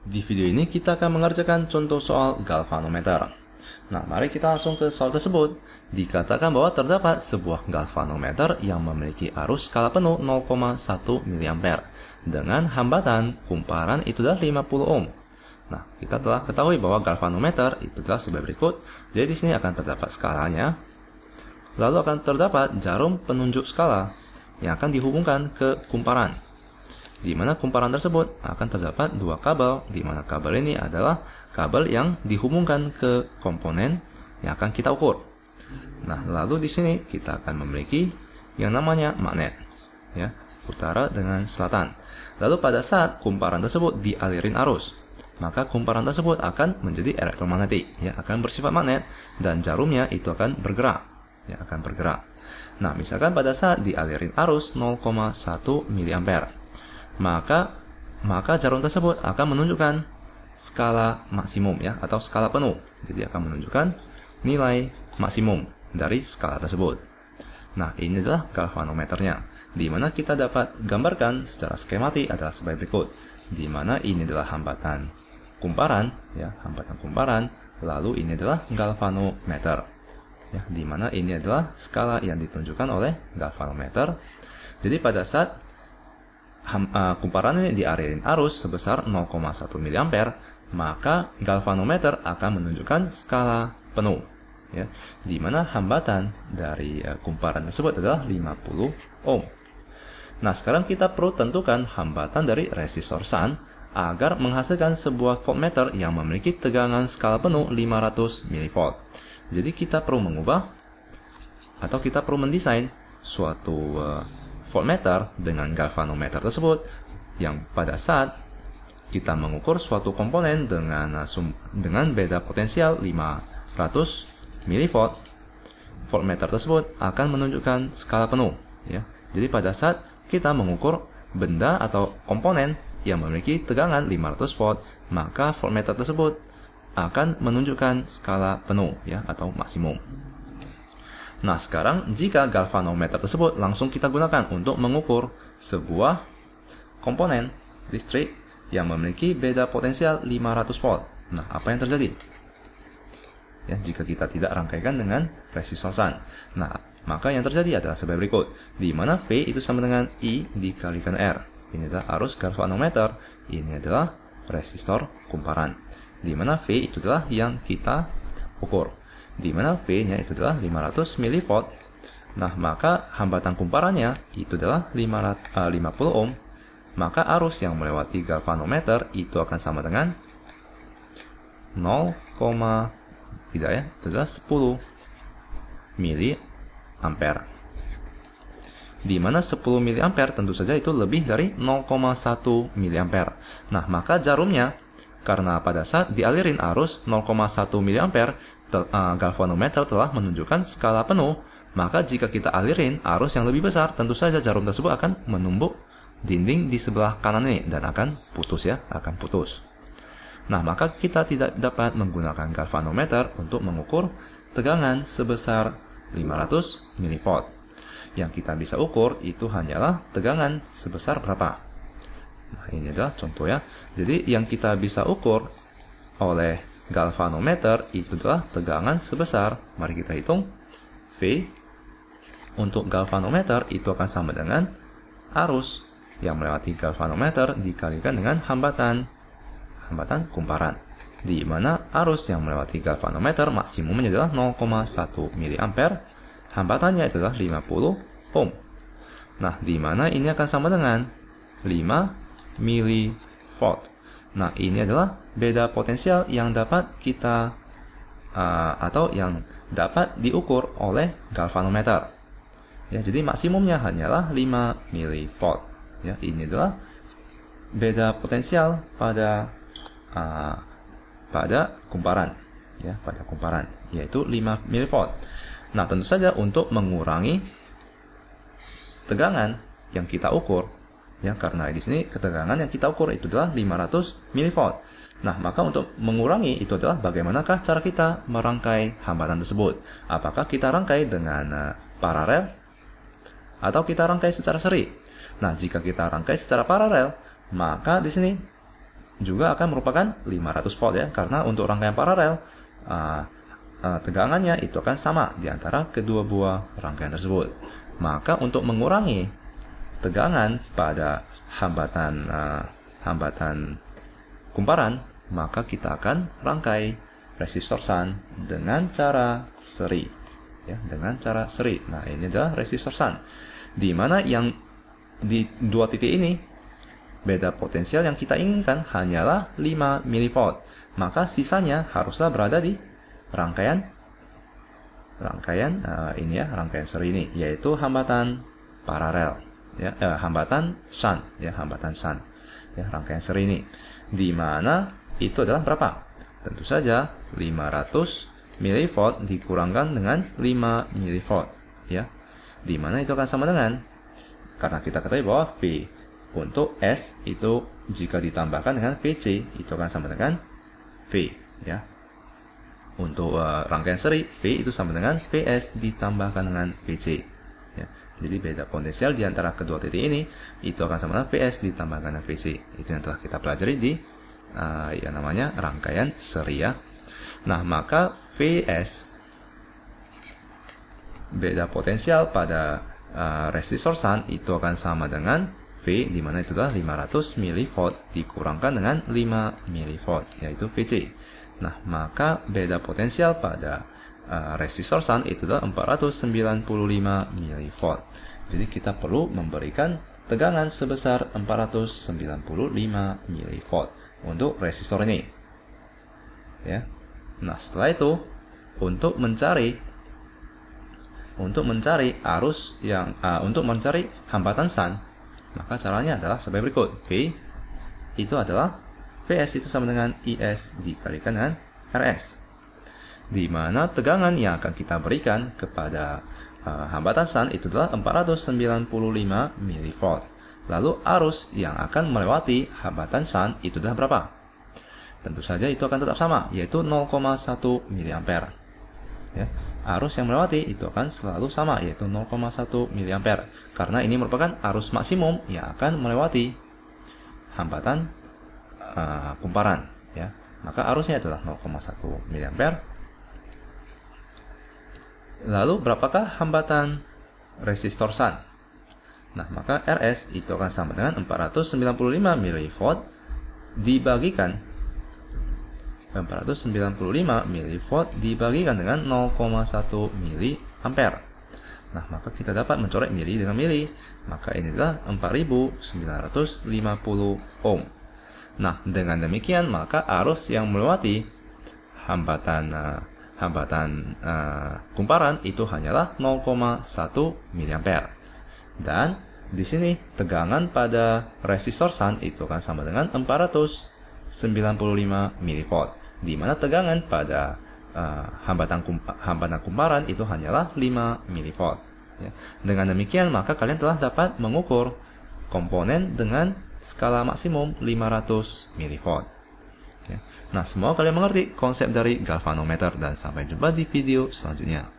Di video ini kita akan mengerjakan contoh soal galvanometer. Nah, mari kita langsung ke soal tersebut. Dikatakan bahwa terdapat sebuah galvanometer yang memiliki arus skala penuh 0,1 mA dengan hambatan kumparan itu adalah 50 ohm. Nah, kita telah ketahui bahwa galvanometer itu adalah sebagai berikut. Jadi di sini akan terdapat skalanya. Lalu akan terdapat jarum penunjuk skala yang akan dihubungkan ke kumparan. Di mana kumparan tersebut akan terdapat dua kabel, di mana kabel ini adalah kabel yang dihubungkan ke komponen yang akan kita ukur. Nah, lalu di sini kita akan memiliki yang namanya magnet, ya, utara dengan selatan. Lalu pada saat kumparan tersebut dialirin arus, maka kumparan tersebut akan menjadi elektromagnetik, ya, akan bersifat magnet dan jarumnya itu akan bergerak, ya, akan bergerak. Nah, misalkan pada saat dialirin arus 0,1 mA, maka jarum tersebut akan menunjukkan skala maksimum, ya, atau skala penuh. Jadi akan menunjukkan nilai maksimum dari skala tersebut. Nah, ini adalah galvanometernya, di mana kita dapat gambarkan secara skematik adalah sebagai berikut. Di mana ini adalah hambatan kumparan, ya, hambatan kumparan, lalu ini adalah galvanometer, ya, di mana ini adalah skala yang ditunjukkan oleh galvanometer. Jadi pada saat kumparan ini dialirin arus sebesar 0,1 mA, maka galvanometer akan menunjukkan skala penuh, ya, di mana hambatan dari kumparan tersebut adalah 50 ohm. Nah, sekarang kita perlu tentukan hambatan dari resistor shunt agar menghasilkan sebuah voltmeter yang memiliki tegangan skala penuh 500 mV. Jadi kita perlu mengubah atau kita perlu mendesain suatu voltmeter dengan galvanometer tersebut yang pada saat kita mengukur suatu komponen dengan beda potensial 500 mV, voltmeter tersebut akan menunjukkan skala penuh, ya. Jadi pada saat kita mengukur benda atau komponen yang memiliki tegangan 500 volt, maka voltmeter tersebut akan menunjukkan skala penuh, ya, atau maksimum. Nah, sekarang jika galvanometer tersebut langsung kita gunakan untuk mengukur sebuah komponen listrik yang memiliki beda potensial 500 volt. Nah, apa yang terjadi? Ya, jika kita tidak rangkaikan dengan resistor shunt. Nah, maka yang terjadi adalah sebagai berikut, di mana V itu sama dengan I dikalikan R. Ini adalah arus galvanometer, ini adalah resistor kumparan. Di mana V itu adalah yang kita ukur. Di mana V-nya itu adalah 500 mV. Nah, maka hambatan kumparannya itu adalah 50 ohm. Maka arus yang melewati galvanometer itu akan sama dengan 0, tidak, ya, itu adalah 10 mA. Di mana 10 mA tentu saja itu lebih dari 0,1 mA. Nah, maka jarumnya, karena pada saat dialirin arus 0,1 mA, galvanometer telah menunjukkan skala penuh, maka jika kita alirin arus yang lebih besar, tentu saja jarum tersebut akan menumbuk dinding di sebelah kanan ini dan akan putus, ya, akan putus. Nah, maka kita tidak dapat menggunakan galvanometer untuk mengukur tegangan sebesar 500 mV. Yang kita bisa ukur itu hanyalah tegangan sebesar berapa. Nah, ini adalah contoh, ya. Jadi yang kita bisa ukur oleh galvanometer itu adalah tegangan sebesar, mari kita hitung, V untuk galvanometer itu akan sama dengan arus yang melewati galvanometer dikalikan dengan hambatan kumparan, di mana arus yang melewati galvanometer maksimumnya adalah 0,1 mA, hambatannya adalah 50 ohm. Nah, di mana ini akan sama dengan 5 mV. Nah, ini adalah beda potensial yang dapat kita atau yang dapat diukur oleh galvanometer. Ya, jadi maksimumnya hanyalah 5 mV. Ya, ini adalah beda potensial pada kumparan, ya, pada kumparan, yaitu 5 mV. Nah, tentu saja untuk mengurangi tegangan yang kita ukur, ya, karena di sini ketegangan yang kita ukur itu adalah 500 mV. Nah, maka untuk mengurangi itu adalah bagaimanakah cara kita merangkai hambatan tersebut? Apakah kita rangkai dengan paralel atau kita rangkai secara seri? Nah, jika kita rangkai secara paralel, maka di sini juga akan merupakan 500 volt ya, karena untuk rangkaian paralel tegangannya itu akan sama di antara kedua buah rangkaian tersebut. Maka untuk mengurangi tegangan pada hambatan kumparan, maka kita akan rangkai resistor shunt dengan cara seri ya, dengan cara seri. Nah, ini adalah resistor shunt, di mana yang di dua titik ini beda potensial yang kita inginkan hanyalah 5 mV. Maka sisanya haruslah berada di rangkaian ini ya, rangkaian seri ini, yaitu hambatan paralel ya, hambatan shunt ya, hambatan shunt ya, rangkaian seri ini, di mana itu adalah berapa? Tentu saja 500 mV dikurangkan dengan 5 mV ya, di mana itu akan sama dengan, karena kita ketahui bahwa V untuk S itu jika ditambahkan dengan VC itu akan sama dengan V ya. Untuk rangkaian seri, V itu sama dengan VS ditambahkan dengan VC ya. Jadi beda potensial di antara kedua titik ini itu akan sama dengan VS ditambahkan dengan VC. Itu yang telah kita pelajari di yang namanya rangkaian seri ya. Nah, maka VS beda potensial pada resistor shunt itu akan sama dengan V, di mana itu adalah 500 mV dikurangkan dengan 5 mV, yaitu VC. Nah, maka beda potensial pada resistor shunt itu adalah 495 mV. Jadi kita perlu memberikan tegangan sebesar 495 mV untuk resistor ini. Ya. Nah, setelah itu untuk mencari arus yang untuk mencari hambatan shunt, maka caranya adalah sebagai berikut. V itu adalah VS itu sama dengan IS dikalikan dengan RS, di mana tegangan yang akan kita berikan kepada hambatan shunt itu adalah 495 mV. Lalu arus yang akan melewati hambatan shunt itu adalah berapa? Tentu saja itu akan tetap sama, yaitu 0,1 mA. Ya, arus yang melewati itu akan selalu sama, yaitu 0,1 mA, karena ini merupakan arus maksimum yang akan melewati hambatan kumparan ya. Maka arusnya adalah 0,1 mA. Lalu berapakah hambatan resistor shunt? Nah, maka RS itu akan sama dengan 495 mV dibagikan 495 mV dibagikan dengan 0,1 mA. Nah, maka kita dapat mencoret mili dengan mili. Maka ini adalah 4950 ohm. Nah, dengan demikian maka arus yang melewati hambatan kumparan itu hanyalah 0,1 mA. Dan di sini tegangan pada resistor shunt itu akan sama dengan 495 mV, di mana tegangan pada hambatan kumparan itu hanyalah 5 mV. Ya. Dengan demikian maka kalian telah dapat mengukur komponen dengan skala maksimum 500 mV. Ya. Nah, semoga kalian mengerti konsep dari galvanometer dan sampai jumpa di video selanjutnya.